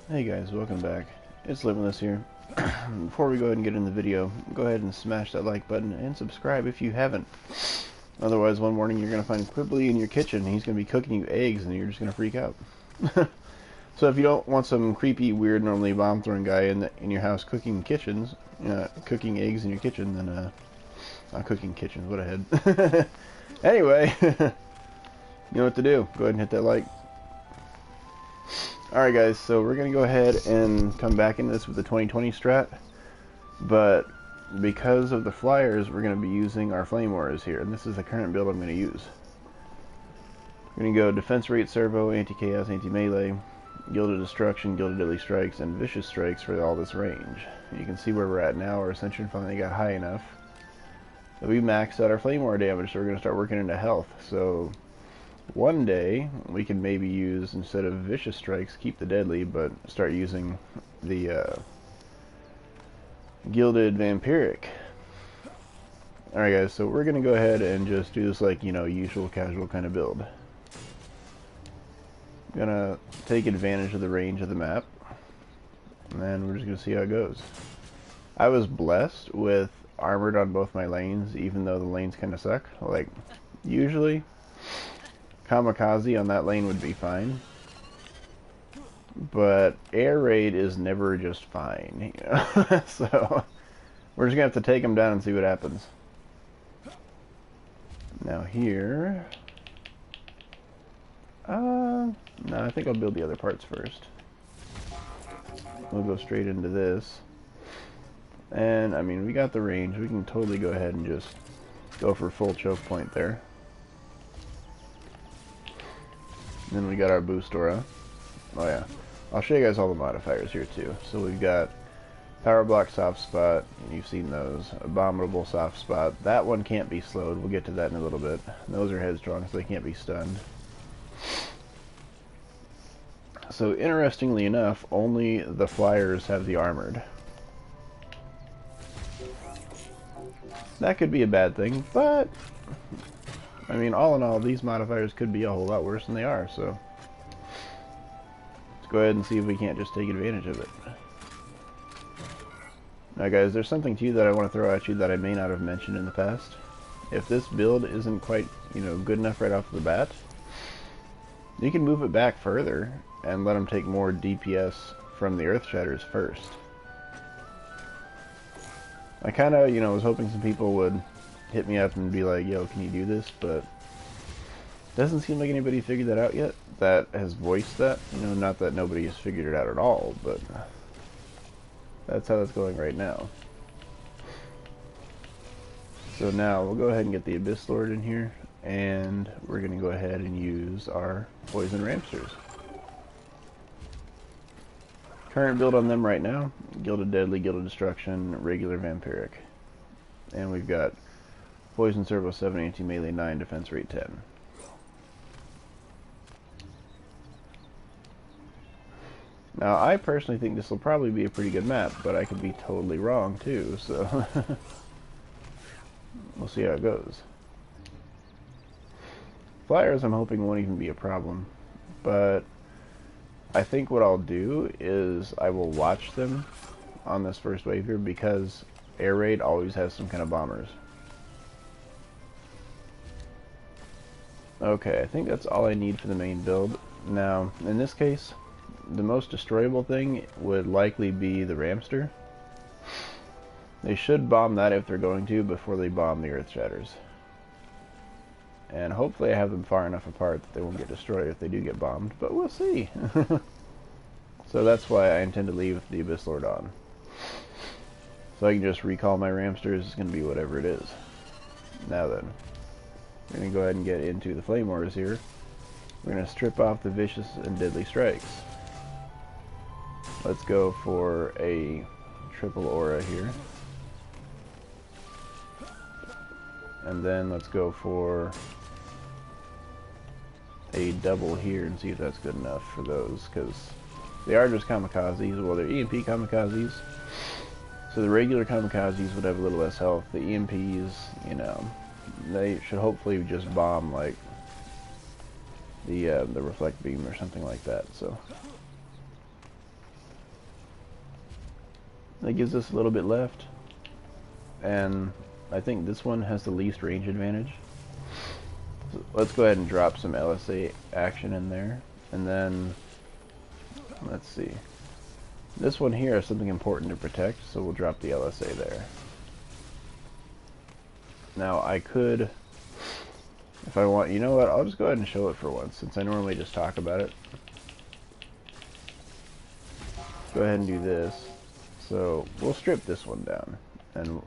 Hey guys, welcome back. It's Limitless here. Before we go ahead and get in the video, go ahead and smash that like button and subscribe if you haven't. Otherwise, one morning you're going to find Quibbly in your kitchen and he's going to be cooking you eggs and you're just going to freak out. So if you don't want some creepy, weird, normally bomb-throwing guy in your house cooking kitchens, cooking eggs in your kitchen, then, not cooking kitchens, what a head. Anyway, you know what to do. Go ahead and hit that like. Alright guys, so we're going to go ahead and come back into this with the 2020 strat, but because of the flyers, we're going to be using our flame wars here, and this is the current build I'm going to use. We're going to go defense rate servo, anti-chaos, anti-melee, gilded destruction, gilded deadly strikes, and vicious strikes for all this range. You can see where we're at now. Our ascension finally got high enough that we maxed out our flame war damage, so we're going to start working into health. So one day we can maybe use, instead of vicious strikes, keep the deadly, but start using the gilded vampiric. Alright guys, so we're gonna go ahead and just do this like, usual casual kind of build. Gonna take advantage of the range of the map, and then we're just gonna see how it goes. I was blessed with armored on both my lanes, even though the lanes kind of suck. Like, usually kamikaze on that lane would be fine, but air raid is never just fine, so we're just gonna have to take them down and see what happens. Now here, no, I think I'll build the other parts first. We'll go straight into this, and I mean, we got the range. We can totally go ahead and just go for full choke point there. Then we got our boost aura. Oh yeah, I'll show you guys all the modifiers here too. So we've got power block soft spot, and you've seen those. Abominable soft spot. That one can't be slowed. We'll get to that in a little bit. Those are headstrong, so they can't be stunned. So interestingly enough, only the flyers have the armored. That could be a bad thing, but I mean, all in all, these modifiers could be a whole lot worse than they are, so let's go ahead and see if we can't just take advantage of it. Now guys, there's something to you that I want to throw at you that I may not have mentioned in the past. If this build isn't quite, good enough right off the bat, you can move it back further and let them take more DPS from the Earth Shatters first. I kind of, was hoping some people would hit me up and be like, yo, can you do this? But doesn't seem like anybody figured that out yet that has voiced that. Not that nobody has figured it out at all, but that's how it's going right now. So now we'll go ahead and get the Abyss Lord in here, and we're going to go ahead and use our Poison Ramsters. Current build on them right now: Gilded Deadly, Gilded Destruction, regular Vampiric. And we've got Poison Servo 7, Anti-Melee 9, Defense Rate 10. Now, I personally think this will probably be a pretty good map, but I could be totally wrong too, so we'll see how it goes. Flyers, I'm hoping, won't even be a problem, but I think what I'll do is I will watch them on this first wave here, because air raid always has some kind of bombers. Okay, I think that's all I need for the main build. Now, in this case, the most destroyable thing would likely be the Ramster. They should bomb that if they're going to before they bomb the Earth Shatters. And hopefully I have them far enough apart that they won't get destroyed if they do get bombed, but we'll see. So that's why I intend to leave the Abyss Lord on. So I can just recall my Ramsters. It's going to be whatever it is. Now then, we're going to go ahead and get into the Flame Wars here. We're going to strip off the Vicious and Deadly Strikes. Let's go for a triple aura here. And then let's go for a double here and see if that's good enough for those, because they are just kamikazes. Well, they're EMP kamikazes, so the regular kamikazes would have a little less health. The EMPs, they should hopefully just bomb like the reflect beam or something like that. So That gives us a little bit left. And I think this one has the least range advantage. So let's go ahead and drop some LSA action in there. And then, let's see. This one here has something important to protect, so we'll drop the LSA there. Now I could, if I want, you know what, I'll just go ahead and show it for once, since I normally just talk about it. Go ahead and do this. So we'll strip this one down, and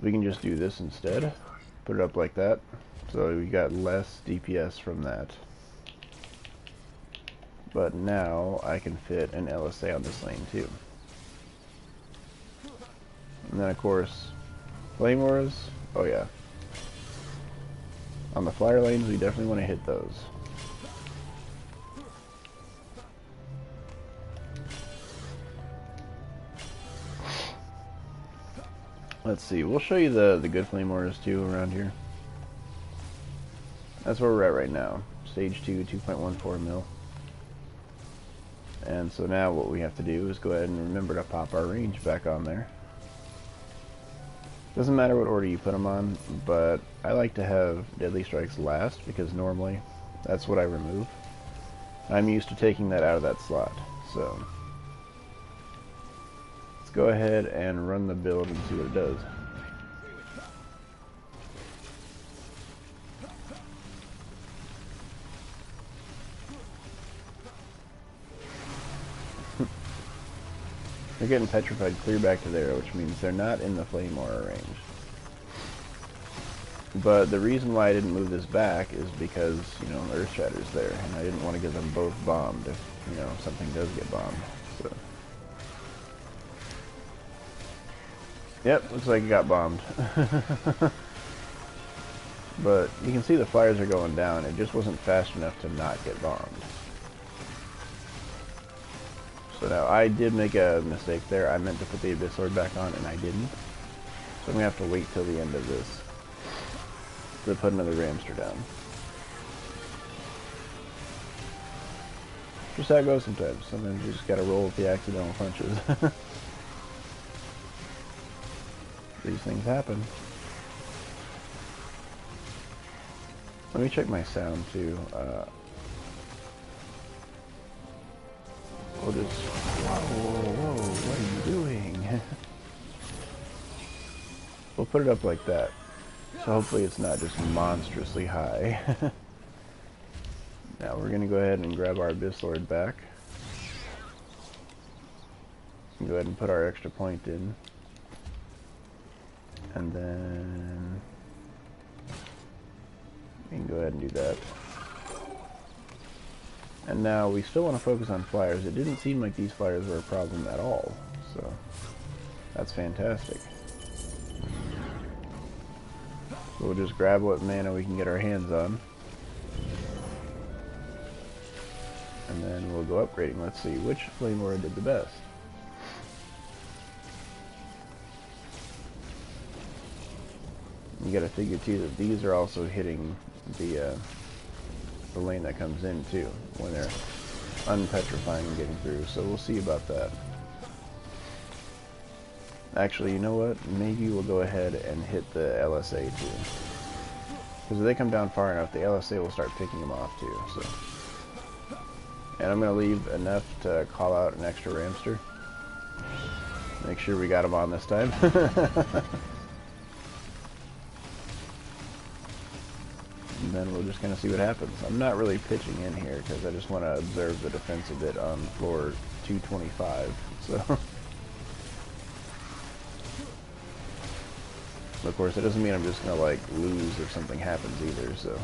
we can just do this instead. Put it up like that, so we got less DPS from that. But now I can fit an LSA on this lane too. And then of course, flame auras, oh yeah. On the flyer lanes, we definitely want to hit those. Let's see, we'll show you the good flame auras too around here. That's where we're at right now. Stage 2, 2.14 mil. And so now what we have to do is go ahead and remember to pop our range back on there. Doesn't matter what order you put them on, but I like to have deadly strikes last because normally that's what I remove. I'm used to taking that out of that slot, so let's go ahead and run the build and see what it does. They're getting petrified clear back to there, which means they're not in the flame aura range. But the reason why I didn't move this back is because, you know, Earth Shatter's there, and I didn't want to get them both bombed if, you know, something does get bombed. So, yep, looks like it got bombed. But you can see the flyers are going down. It just wasn't fast enough to not get bombed. So now, I did make a mistake there. I meant to put the Abyss Sword back on, and I didn't. So I'm going to have to wait till the end of this to put another Ramster down. Just how it goes sometimes. Sometimes you just got to roll with the accidental punches. These things happen. Let me check my sound, too. We'll just, whoa, what are you doing? We'll put it up like that. So hopefully it's not just monstrously high. Now we're going to go ahead and grab our Abyss Lord back. Go ahead and put our extra point in. And then we can go ahead and do that. And now we still want to focus on flyers. It didn't seem like these flyers were a problem at all, so that's fantastic. So we'll just grab what mana we can get our hands on. And then we'll go upgrading. Let's see which Flame Aura did the best. You gotta figure too that these are also hitting the lane that comes in too, when they're unpetrifying and getting through, so we'll see about that. Actually, you know what? Maybe we'll go ahead and hit the LSA too. Because if they come down far enough, the LSA will start picking them off too, so. And I'm going to leave enough to call out an extra Ramster. Make sure we got him on this time. And then we're just going to see what happens. I'm not really pitching in here because I just want to observe the defense a bit on floor 225. So, of course, it doesn't mean I'm just going to like lose if something happens either. So,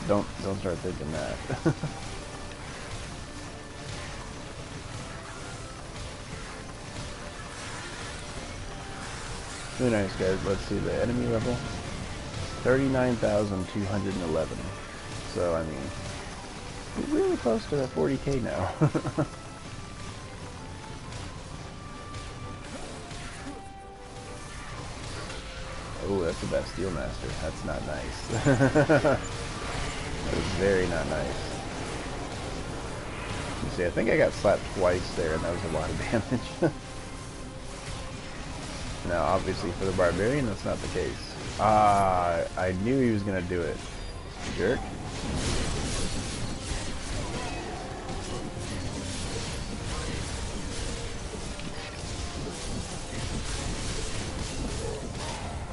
don't start thinking that. Really nice, guys. Let's see the enemy level. 39,211. So, I mean, we're really close to 40k now. Oh, that's a Bastille Master. That's not nice. That is very not nice. See, I think I got slapped twice there, and that was a lot of damage. Now, obviously, for the Barbarian, that's not the case. Ah, I knew he was going to do it. Jerk.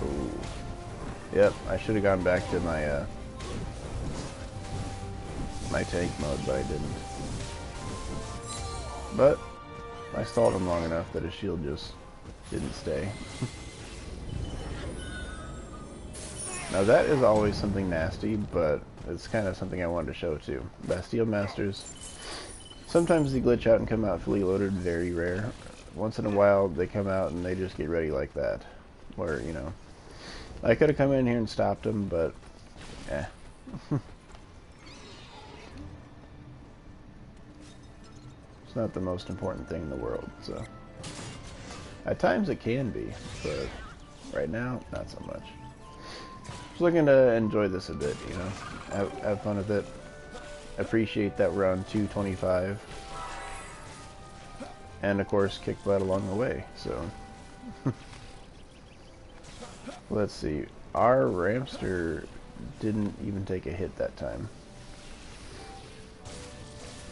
Ooh. Yep, I should have gone back to my my tank mode, but I didn't. But I stalled him long enough that his shield just didn't stay. Now that is always something nasty, but it's kind of something I wanted to show too. Bastille Masters, sometimes they glitch out and come out fully loaded, very rare. Once in a while they come out and they just get ready like that. Where, you know, I could have come in here and stopped them, but eh. It's not the most important thing in the world, so. At times it can be, but right now, not so much. Just looking to enjoy this a bit, you know, have fun with it. Appreciate that we're on 225, and of course kick butt along the way. So let's see, our Ramster didn't even take a hit that time,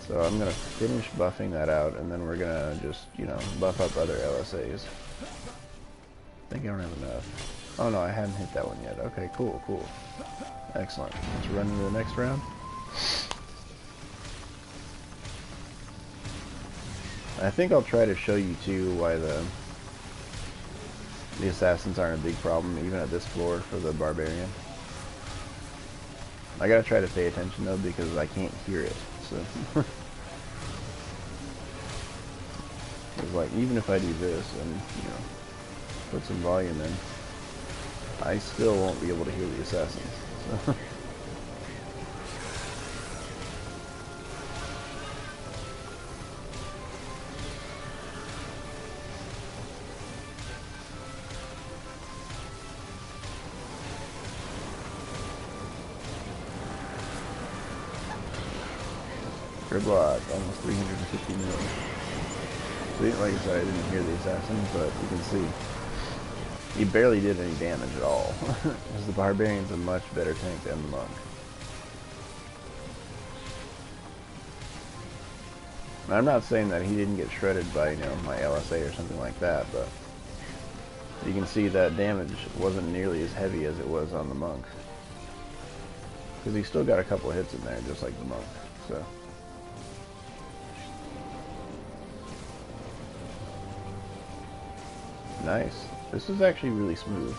so I'm gonna finish buffing that out, and then we're gonna just, you know, buff up other LSAs. I think I don't have enough. Oh no, I hadn't hit that one yet. Okay, cool, cool. Excellent. Let's run into the next round. I think I'll try to show you too why the assassins aren't a big problem, even at this floor for the Barbarian. I gotta try to pay attention though, because I can't hear it. So it's like, even if I do this and, you know, put some volume in, I still won't be able to hear the assassins. So. Block, almost 350 mil. See, like I said, I didn't hear the assassin, but you can see he barely did any damage at all. Because the Barbarian's a much better tank than the Monk. And I'm not saying that he didn't get shredded by, you know, my LSA or something like that, but you can see that damage wasn't nearly as heavy as it was on the Monk. Because he still got a couple of hits in there, just like the Monk. So. Nice. This is actually really smooth.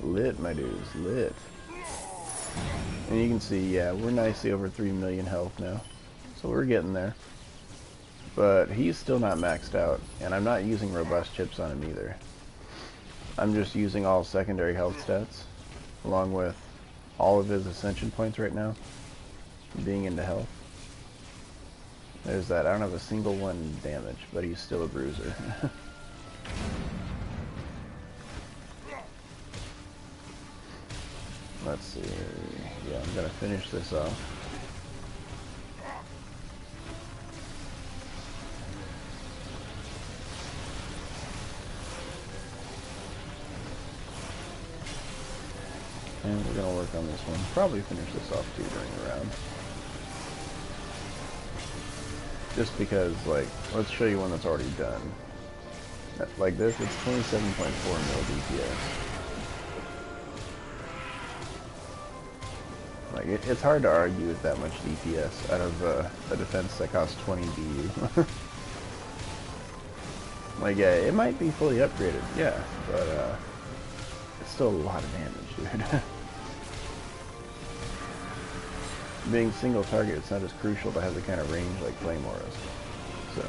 Lit, my dudes, lit. And you can see, yeah, we're nicely over 3 million health now. So we're getting there. But he's still not maxed out, and I'm not using robust chips on him either. I'm just using all secondary health stats, along with all of his ascension points right now, being into health. There's that. I don't have a single one damage, but he's still a bruiser. Let's see. Yeah, I'm gonna finish this off. And we're gonna work on this one. Probably finish this off too during the round. Just because, like, let's show you one that's already done. Like this, it's 27.4 mil DPS. Like, it's hard to argue with that much DPS out of a defense that costs 20 BU. Like, yeah, it might be fully upgraded, yeah, but it's still a lot of damage, dude. Being single target, it's not as crucial to have the kind of range like Claymore is. So,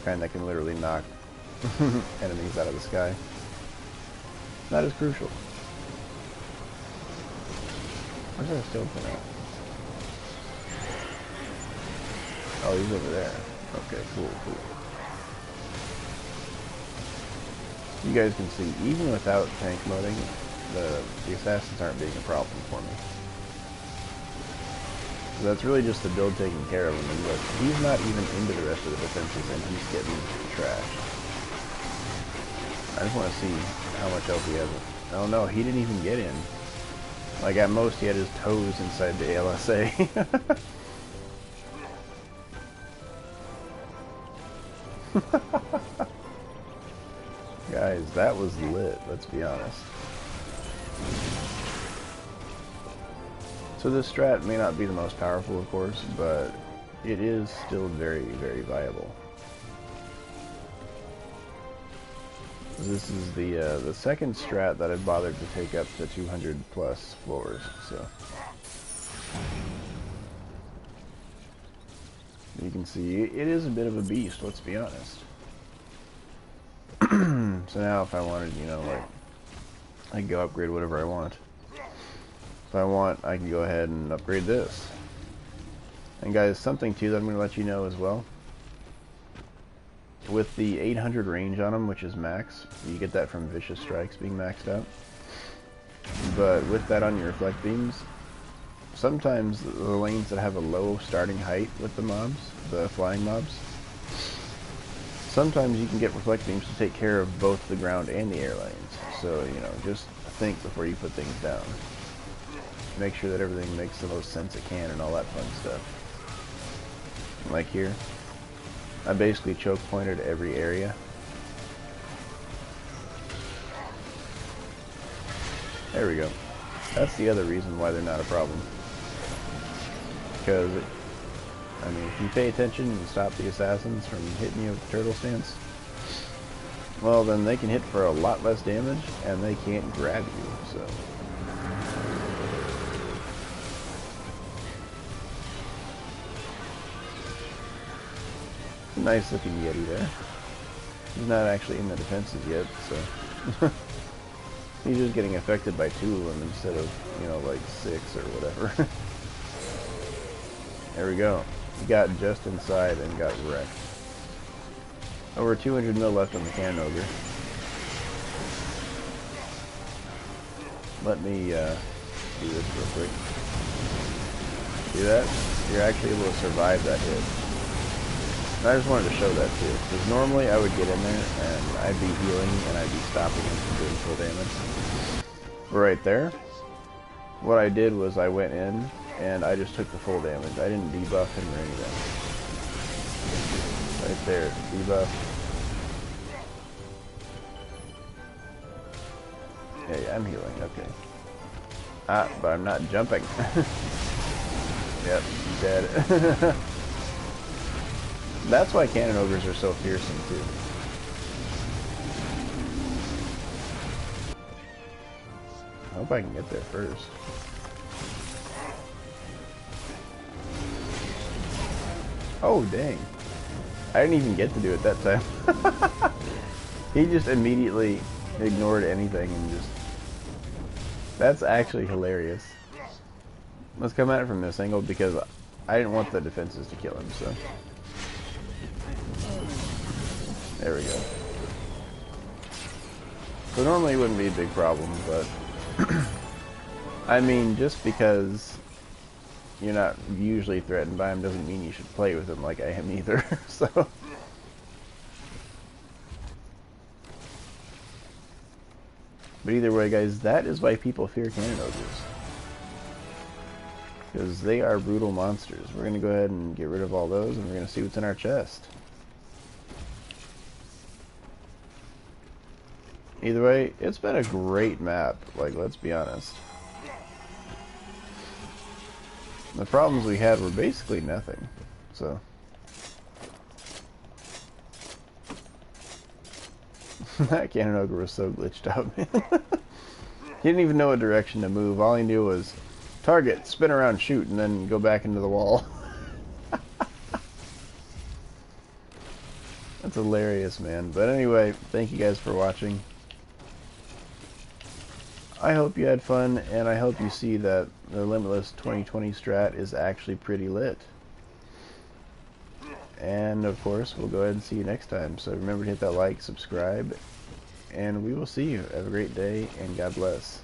kind that can literally knock enemies out of the sky. Not as crucial. Where's our skeleton at? Oh, he's over there. Okay, cool, cool. You guys can see, even without tank modding, the assassins aren't being a problem for me. So that's really just the build taking care of him. And look, he's not even into the rest of the defenses, and he's getting trashed. I just want to see how much else he has. Oh no, he didn't even get in. Like at most, he had his toes inside the ALSA. Guys, that was lit, let's be honest. So this strat may not be the most powerful, of course, but it is still very, very viable. This is the second strat that I've bothered to take up to 200 plus floors, so. You can see, it is a bit of a beast, let's be honest. So now if I wanted, you know, like, I can go upgrade whatever I want. If I want, I can go ahead and upgrade this. And guys, something too that I'm going to let you know as well. With the 800 range on them, which is max, you get that from Vicious Strikes being maxed out. But with that on your reflect beams, sometimes the lanes that have a low starting height with the mobs, the flying mobs, sometimes you can get reflect beams to take care of both the ground and the air lanes. So, you know, just think before you put things down. Make sure that everything makes the most sense it can and all that fun stuff. Like here, I basically choke pointed every area. There we go. That's the other reason why they're not a problem. Because, I mean, if you pay attention and stop the assassins from hitting you with the turtle stance, well, then they can hit for a lot less damage, and they can't grab you, so. Nice looking Yeti there. He's not actually in the defenses yet, so. He's just getting affected by 2 of them instead of, you know, like 6 or whatever. There we go. He got just inside and got wrecked. Over 200 mil left on the Cannon Ogre. Let me do this real quick. See that? You're actually able to survive that hit. And I just wanted to show that too, because normally I would get in there and I'd be healing and I'd be stopping him from doing full damage. But right there, what I did was I went in and I just took the full damage. I didn't debuff him or anything. Right there, debuff. Yeah, I'm healing, okay. Ah, but I'm not jumping. Yep, dead. That's why Cannon Ogres are so fearsome, too. I hope I can get there first. Oh, dang. I didn't even get to do it that time. He just immediately ignored anything and just... That's actually hilarious. Let's come at it from this angle because I didn't want the defenses to kill him, so... There we go. So normally it wouldn't be a big problem, but... I mean, just because you're not usually threatened by him doesn't mean you should play with him like I am either, so... But either way, guys, that is why people fear Cannon Ogres. Because they are brutal monsters. We're going to go ahead and get rid of all those, and we're going to see what's in our chest. Either way, it's been a great map, like, let's be honest. The problems we had were basically nothing, so... That Cannon Ogre was so glitched out, man. He didn't even know what direction to move. All he knew was target, spin around, shoot, and then go back into the wall. That's hilarious, man. But anyway, thank you guys for watching. I hope you had fun, and I hope you see that the Limitless 2020 strat is actually pretty lit. And of course, we'll go ahead and see you next time. So remember to hit that like, subscribe, and we will see you. Have a great day, and God bless.